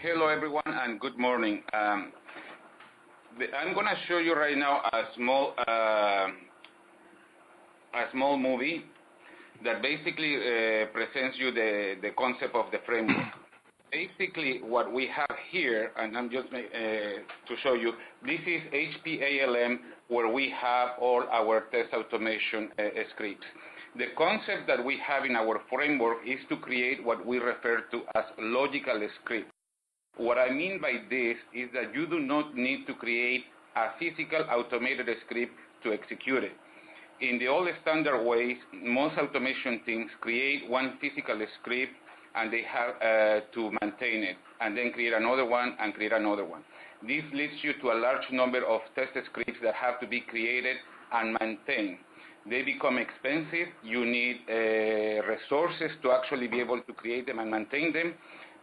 Hello, everyone, and good morning. I'm going to show you right now a small movie that basically presents you the concept of the framework. Basically, what we have here, and I'm just to show you, this is HPALM, where we have all our test automation scripts. The concept that we have in our framework is to create what we refer to as logical scripts. What I mean by this is that you do not need to create a physical automated script to execute it. In the old standard ways, most automation teams create one physical script and they have to maintain it, and then create another one and create another one. This leads you to a large number of test scripts that have to be created and maintained. They become expensive. You need resources to actually be able to create them and maintain them.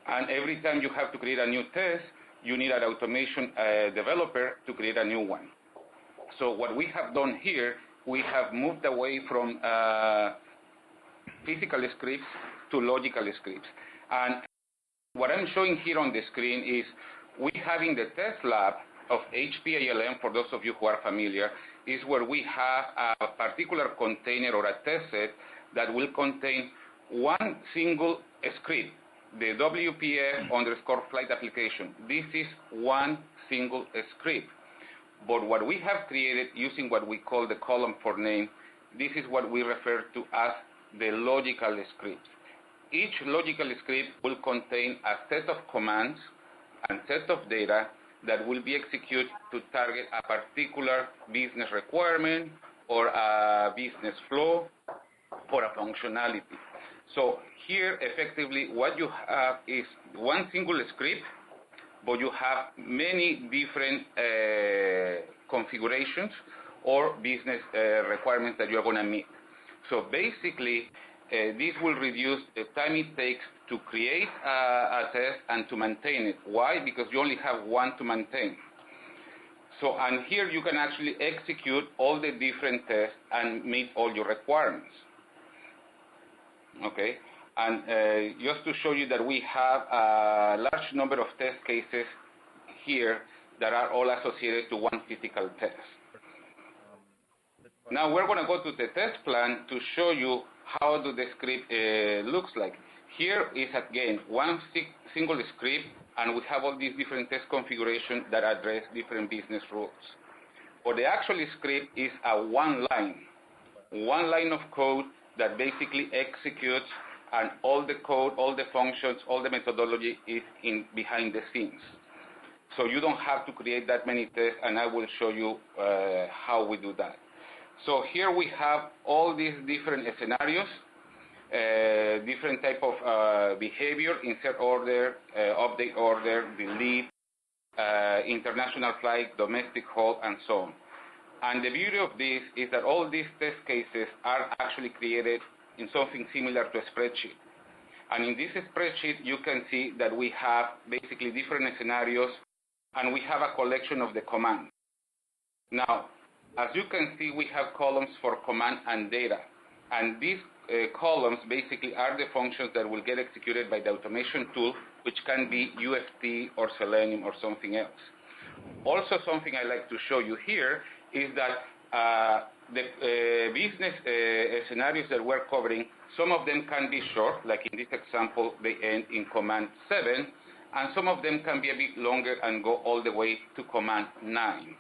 And every time you have to create a new test, you need an automation developer to create a new one. So what we have done here, we have moved away from physical scripts to logical scripts. And what I'm showing here on the screen is we have in the test lab of HPALM, for those of you who are familiar, is where we have a particular container or a test set that will contain one single script, the WPF_flight application. This is one single script. But what we have created using what we call the column for name, this is what we refer to as the logical scripts. Each logical script will contain a set of commands and set of data that will be executed to target a particular business requirement or a business flow or a functionality. So here, effectively, what you have is one single script, but you have many different configurations or business requirements that you're going to meet. So basically, this will reduce the time it takes to create a test and to maintain it. Why? Because you only have one to maintain. So, and here you can actually execute all the different tests and meet all your requirements. Okay? And just to show you that we have a large number of test cases here that are all associated to one physical test. Now we're going to go to the test plan to show you how the script looks like. Here is, again, one single script, and we have all these different test configurations that address different business rules. But the actual script is a one line of code that basically executes, and all the code, all the functions, all the methodology is behind the scenes. So you don't have to create that many tests, and I will show you how we do that. So here we have all these different scenarios, different type of behavior, insert order, update order, delete, international flight, domestic hold, and so on. And the beauty of this is that all these test cases are actually created in something similar to a spreadsheet. And in this spreadsheet, you can see that we have basically different scenarios, and we have a collection of the commands. Now, as you can see, we have columns for command and data. And these columns basically are the functions that will get executed by the automation tool, which can be UFT or Selenium or something else. Also, something I like to show you here is that the business scenarios that we're covering, some of them can be short, like in this example, they end in command 7, and some of them can be a bit longer and go all the way to command 9.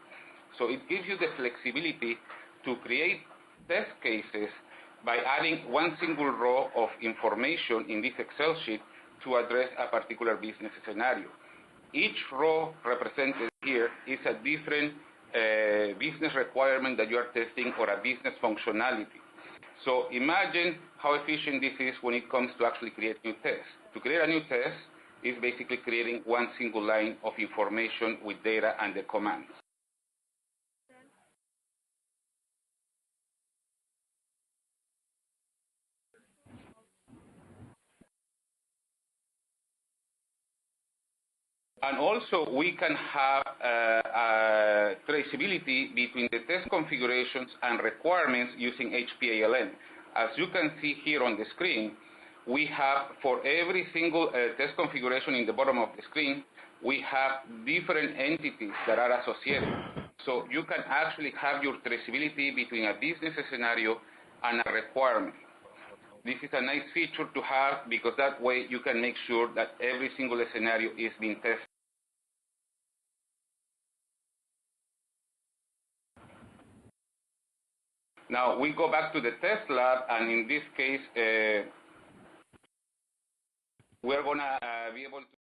So it gives you the flexibility to create test cases by adding one single row of information in this Excel sheet to address a particular business scenario. Each row represented here is a different business requirement that you are testing or a business functionality. So imagine how efficient this is when it comes to actually create new tests. To create a new test is basically creating one single line of information with data and the commands. And also, we can have traceability between the test configurations and requirements using HPALM. As you can see here on the screen, we have, for every single test configuration in the bottom of the screen, we have different entities that are associated. So you can actually have your traceability between a business scenario and a requirement. This is a nice feature to have because that way you can make sure that every single scenario is being tested. Now we go back to the test lab, and in this case, we're going to be able to